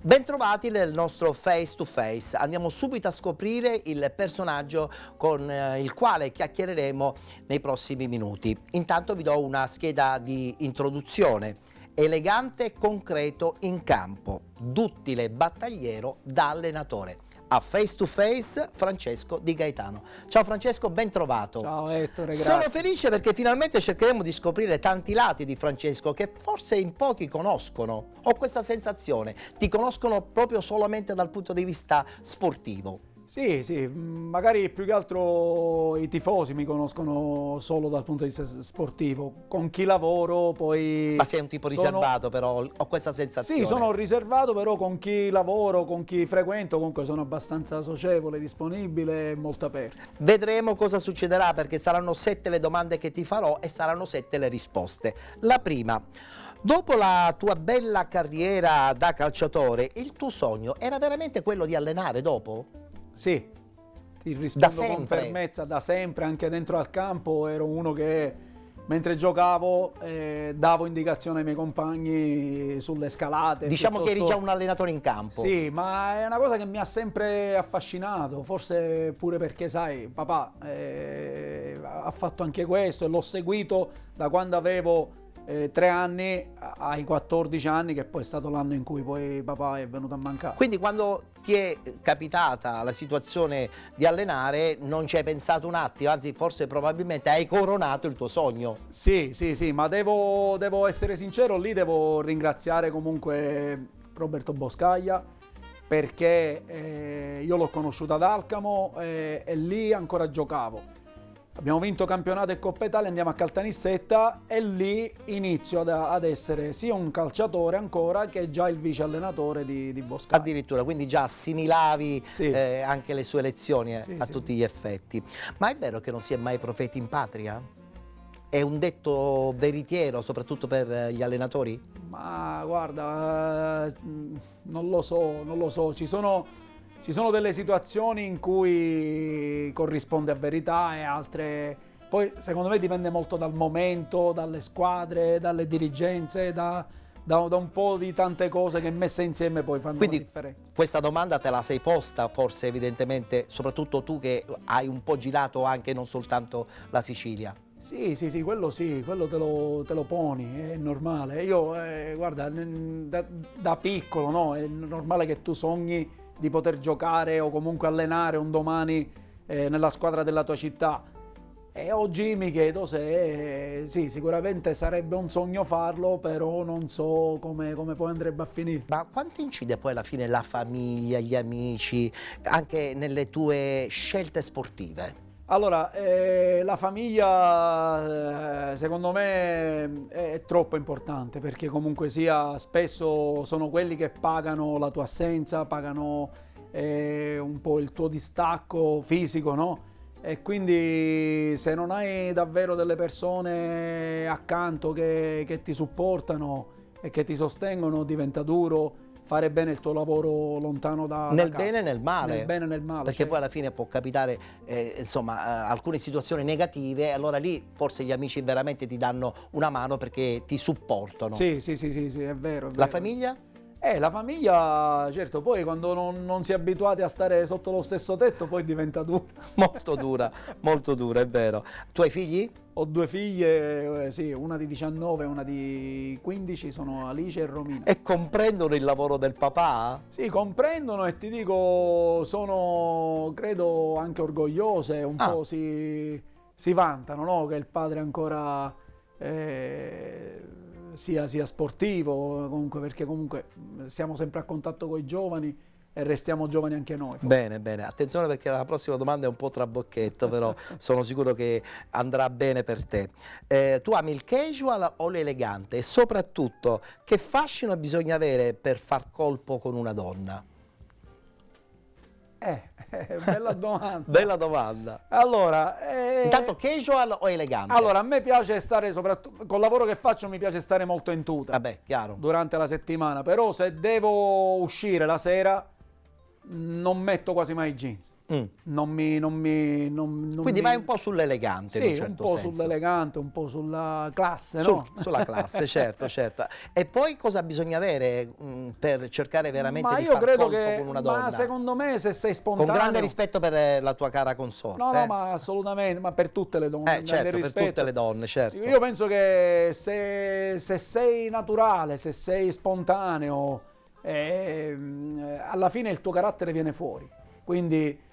Bentrovati nel nostro Face to Face. Andiamo subito a scoprire il personaggio con il quale chiacchiereremo nei prossimi minuti. Intanto vi do una scheda di introduzione. Elegante, concreto in campo, duttile battagliero da allenatore. A Face to Face Francesco Di Gaetano. Ciao Francesco, ben trovato. Ciao Ettore, grazie. Sono felice perché finalmente cercheremo di scoprire tanti lati di Francesco che forse in pochi conoscono. Ho questa sensazione, ti conoscono proprio solamente dal punto di vista sportivo. Sì, magari più che altro i tifosi mi conoscono solo dal punto di vista sportivo. Con chi lavoro poi... Ma sei un tipo riservato però, ho questa sensazione. Sì, sono riservato, però con chi lavoro, con chi frequento, comunque sono abbastanza socievole, disponibile e molto aperto. Vedremo cosa succederà perché saranno 7 le domande che ti farò e saranno 7 le risposte. La prima, dopo la tua bella carriera da calciatore, il tuo sogno era veramente quello di allenare dopo? Sì, ti rispondo Da con sempre? fermezza, da sempre, anche dentro al campo ero uno che mentre giocavo davo indicazioni ai miei compagni sulle scalate. Diciamo che eri già un allenatore in campo. Sì, ma è una cosa che mi ha sempre affascinato, forse pure perché, sai, papà ha fatto anche questo e l'ho seguito da quando avevo 3 anni ai 14 anni, che poi è stato l'anno in cui poi papà è venuto a mancare. Quindi quando ti è capitata la situazione di allenare non ci hai pensato un attimo, anzi forse probabilmente hai coronato il tuo sogno. Sì, ma devo essere sincero, lì devo ringraziare comunque Roberto Boscaglia, perché io l'ho conosciuto ad Alcamo e lì ancora giocavo. Abbiamo vinto campionato e Coppa Italia, andiamo a Caltanissetta e lì inizio ad essere sia un calciatore ancora che già il vice allenatore di Boscaglia. Addirittura, quindi già assimilavi Sì. anche le sue lezioni a Sì. tutti gli effetti. Ma è vero che non si è mai profeti in patria? È un detto veritiero, soprattutto per gli allenatori? Ma guarda, non lo so, ci sono delle situazioni in cui corrisponde a verità e altre... Poi secondo me dipende molto dal momento, dalle squadre, dalle dirigenze, da un po' di tante cose che messe insieme poi fanno la differenza. Questa domanda te la sei posta forse evidentemente, soprattutto tu che hai un po' girato anche non soltanto la Sicilia. Sì, quello te lo poni, è normale. Io, guarda, da piccolo, no? È normale che tu sogni di poter giocare o comunque allenare un domani nella squadra della tua città. E oggi mi chiedo se sì, sicuramente sarebbe un sogno farlo, però non so come poi andrebbe a finire. Ma quanto incide poi alla fine la famiglia, gli amici, anche nelle tue scelte sportive? Allora, la famiglia secondo me è troppo importante, perché comunque sia spesso sono quelli che pagano la tua assenza, pagano un po' il tuo distacco fisico, no? E quindi se non hai davvero delle persone accanto che ti supportano e che ti sostengono, diventa duro fare bene il tuo lavoro lontano da Nel casa. bene e nel male. Nel bene e nel male. Perché certo. poi alla fine può capitare alcune situazioni negative e allora lì forse gli amici veramente ti danno una mano perché ti supportano. Sì, è vero. La famiglia? La famiglia, certo, poi quando non si è abituati a stare sotto lo stesso tetto poi diventa dura. Molto dura, è vero. Tu hai figli? Ho 2 figlie, sì, una di 19 e una di 15, sono Alice e Romina. E comprendono il lavoro del papà? Sì, comprendono e ti dico, sono, credo, anche orgogliose, un po' si vantano, no? Che il padre ancora sia sportivo, comunque, perché comunque siamo sempre a contatto con i giovani e restiamo giovani anche noi. Bene, attenzione perché la prossima domanda è un po' trabocchetto, però sono sicuro che andrà bene per te. Tu ami il casual o l'elegante? E soprattutto, che fascino bisogna avere per far colpo con una donna? Bella domanda. Bella domanda. Allora, intanto casual o elegante? Allora, a me piace stare, soprattutto col lavoro che faccio, mi piace stare molto in tuta. Vabbè, chiaro. Durante la settimana, però se devo uscire la sera non metto quasi mai jeans. Quindi vai un po' sull'elegante, sì, in un certo un po' senso. sull'elegante, un po' sulla classe, no? Sulla classe, certo, certo. E poi cosa bisogna avere per cercare veramente Ma di io far credo colpo che, con una donna? ma secondo me se sei Con spontaneo... grande rispetto per la tua cara consorte. No, no, ma assolutamente, ma per tutte le donne. certo, nel per rispetto. tutte le donne, certo. Io penso che se sei naturale, se sei spontaneo, alla fine il tuo carattere viene fuori. Quindi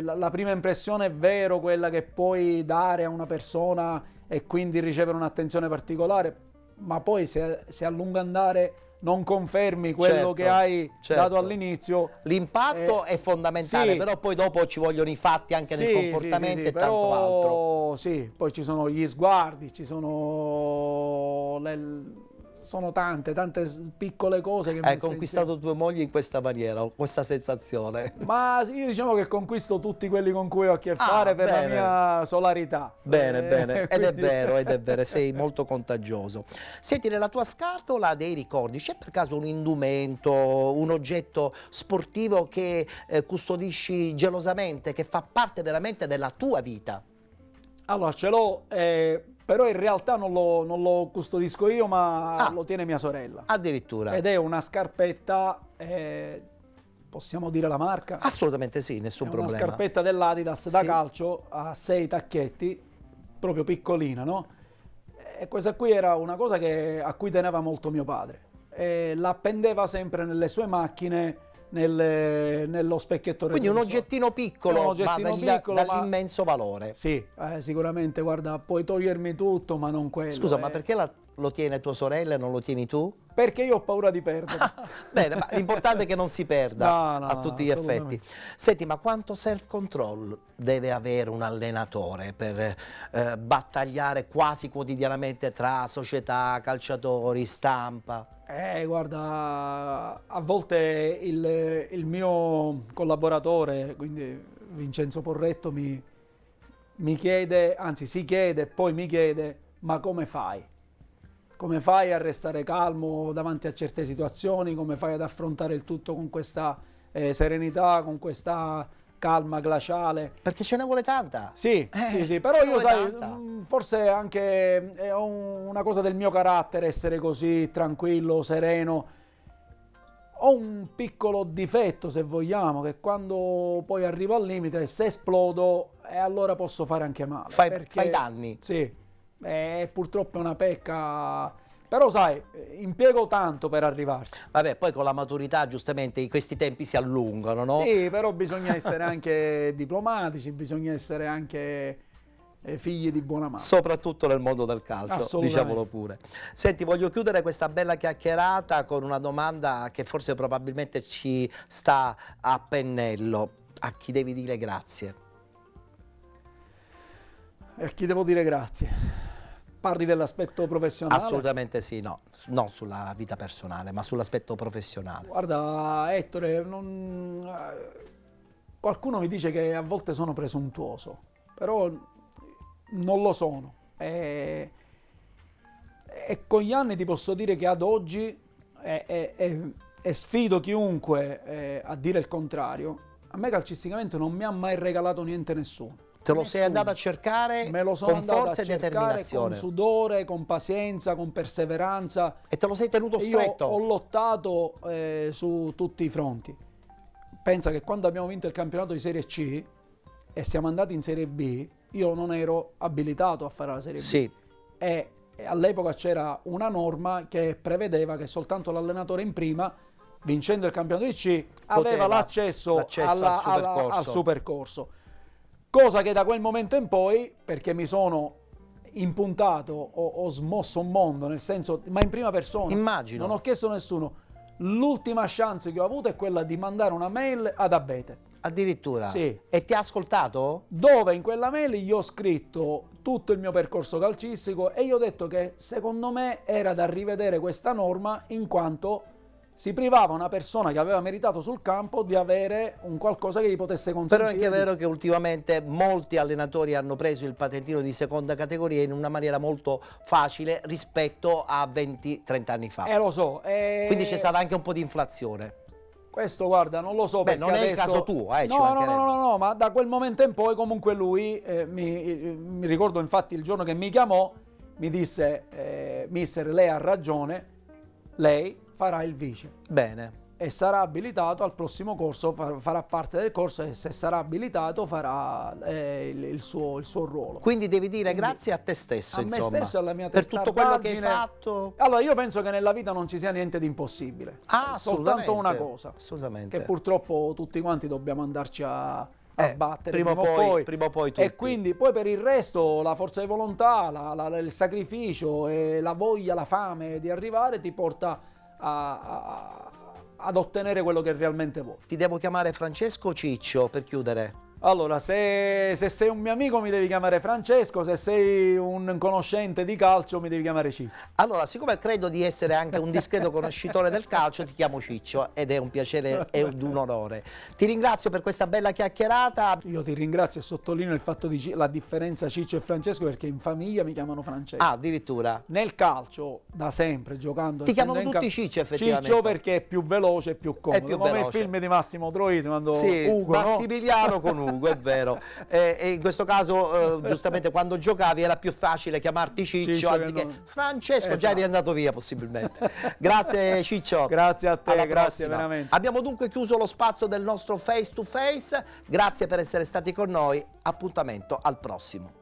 la prima impressione è vero quella che puoi dare a una persona e quindi ricevere un'attenzione particolare, ma poi se a lungo andare non confermi quello Certo, che hai certo. dato all'inizio. L'impatto è fondamentale, sì. però poi dopo ci vogliono i fatti anche nel comportamento e tanto però, altro. Sì, poi ci sono gli sguardi, sono tante piccole cose che Hai conquistato tue mogli in questa maniera, ho questa sensazione. Ma io diciamo che conquisto tutti quelli con cui ho a che fare per bene. la mia solarità. Bene, bene, ed è Quindi- vero, sei molto contagioso. Senti, nella tua scatola dei ricordi c'è per caso un indumento, un oggetto sportivo che custodisci gelosamente, che fa parte veramente della tua vita? Allora, ce l'ho, però in realtà non lo custodisco io, ma lo tiene mia sorella. Addirittura. Ed è una scarpetta, possiamo dire la marca? Assolutamente sì, nessun È una problema. scarpetta dell'Adidas da Sì. calcio a 6 tacchetti, proprio piccolina, no? E questa qui era una cosa a cui teneva molto mio padre. E la appendeva sempre nelle sue macchine, nello specchietto Quindi un retrovisore. oggettino piccolo, Un oggettino ma piccolo, ma- dall'immenso valore. Sì, sicuramente, guarda, puoi togliermi tutto, ma non quello. Scusa, ma perché lo tiene tua sorella e non lo tieni tu? Perché io ho paura di perdere. Bene, ma l'importante è che non si perda No, a tutti gli assolutamente. effetti. Senti, ma quanto self-control deve avere un allenatore per battagliare quasi quotidianamente tra società, calciatori, stampa? Guarda, a volte il mio collaboratore, quindi Vincenzo Porretto, mi chiede, anzi si chiede e poi mi chiede, ma come fai? Come fai a restare calmo davanti a certe situazioni? Come fai ad affrontare il tutto con questa serenità, con questa calma glaciale? Perché ce ne vuole tanta. Sì, sì, però ce ne io vuole sai, tanta. forse anche è una cosa del mio carattere essere così tranquillo, sereno. Ho un piccolo difetto, se vogliamo, che quando poi arrivo al limite, se esplodo, allora posso fare anche male. Fai danni. Sì, purtroppo è una pecca. Però sai, impiego tanto per arrivarci. Vabbè, poi con la maturità giustamente questi tempi si allungano, no? Sì, però bisogna essere anche diplomatici, bisogna essere anche figli di buona madre. Soprattutto nel mondo del calcio, Assolutamente. diciamolo pure. Senti, voglio chiudere questa bella chiacchierata con una domanda che forse probabilmente ci sta a pennello. A chi devi dire grazie? E a chi devo dire grazie? Parli dell'aspetto professionale? Assolutamente sì, no, non sulla vita personale, ma sull'aspetto professionale. Guarda, Ettore, qualcuno mi dice che a volte sono presuntuoso, però non lo sono. E con gli anni ti posso dire che ad oggi, e sfido chiunque a dire il contrario, a me calcisticamente non mi ha mai regalato niente nessuno. Te lo sei andato a cercare Me lo sono con andato forza a e cercare determinazione. con sudore, con pazienza, con perseveranza. E te lo sei tenuto Io stretto. ho lottato su tutti i fronti. Pensa che quando abbiamo vinto il campionato di Serie C e siamo andati in Serie B, io non ero abilitato a fare la Serie B. Sì. E all'epoca c'era una norma che prevedeva che soltanto l'allenatore in prima, vincendo il campionato di C, aveva l'accesso al supercorso. Cosa che da quel momento in poi, perché mi sono impuntato, ho smosso un mondo, nel senso, ma in prima persona. Immagino. Non ho chiesto a nessuno. L'ultima chance che ho avuto è quella di mandare una mail ad Abete. Addirittura? Sì. E ti ha ascoltato? Dove in quella mail gli ho scritto tutto il mio percorso calcistico e gli ho detto che secondo me era da rivedere questa norma in quanto si privava una persona che aveva meritato sul campo di avere un qualcosa che gli potesse consentire. Però è anche vero che ultimamente molti allenatori hanno preso il patentino di seconda categoria in una maniera molto facile rispetto a 20-30 anni fa. Lo so. Quindi c'è stata anche un po' di inflazione. Questo guarda, non lo so. Beh, perché non è il adesso... caso tuo, ci no, mancherebbe. no, ma da quel momento in poi comunque lui, mi ricordo infatti il giorno che mi chiamò, mi disse, mister, lei ha ragione, lei farà il vice. Bene. E sarà abilitato al prossimo corso, farà parte del corso e se sarà abilitato farà il suo ruolo. Quindi devi dire grazie a te stesso, A me insomma, stesso e alla mia per tutto quello che hai testardaggine. fatto. Allora, io penso che nella vita non ci sia niente di impossibile. Soltanto una cosa. Assolutamente. Che purtroppo tutti quanti dobbiamo andarci a sbattere prima o poi tutti. E quindi poi per il resto la forza di volontà, il sacrificio e la voglia, la fame di arrivare ti porta ad ottenere quello che realmente vuoi. Ti devo chiamare Francesco o Ciccio per chiudere? Allora, se sei un mio amico mi devi chiamare Francesco, se sei un conoscente di calcio mi devi chiamare Ciccio. Allora, siccome credo di essere anche un discreto conoscitore del calcio, ti chiamo Ciccio ed è un piacere e un onore. Ti ringrazio per questa bella chiacchierata. Io ti ringrazio e sottolineo il fatto di la differenza Ciccio e Francesco perché in famiglia mi chiamano Francesco. Ah, addirittura. Nel calcio, da sempre, giocando... Ti chiamano tutti Ciccio, effettivamente. Ciccio perché è più veloce e più comodo. È più come veloce. il film di Massimo Troisi quando Sì, Ugo, Massimiliano no? con Ugo, è vero. E in questo caso, giustamente, quando giocavi era più facile chiamarti Ciccio anziché Francesco, Esatto. già eri andato via possibilmente. Grazie Ciccio. Grazie a te, Alla grazie prossima. veramente. Abbiamo dunque chiuso lo spazio del nostro face to face. Grazie per essere stati con noi. Appuntamento al prossimo.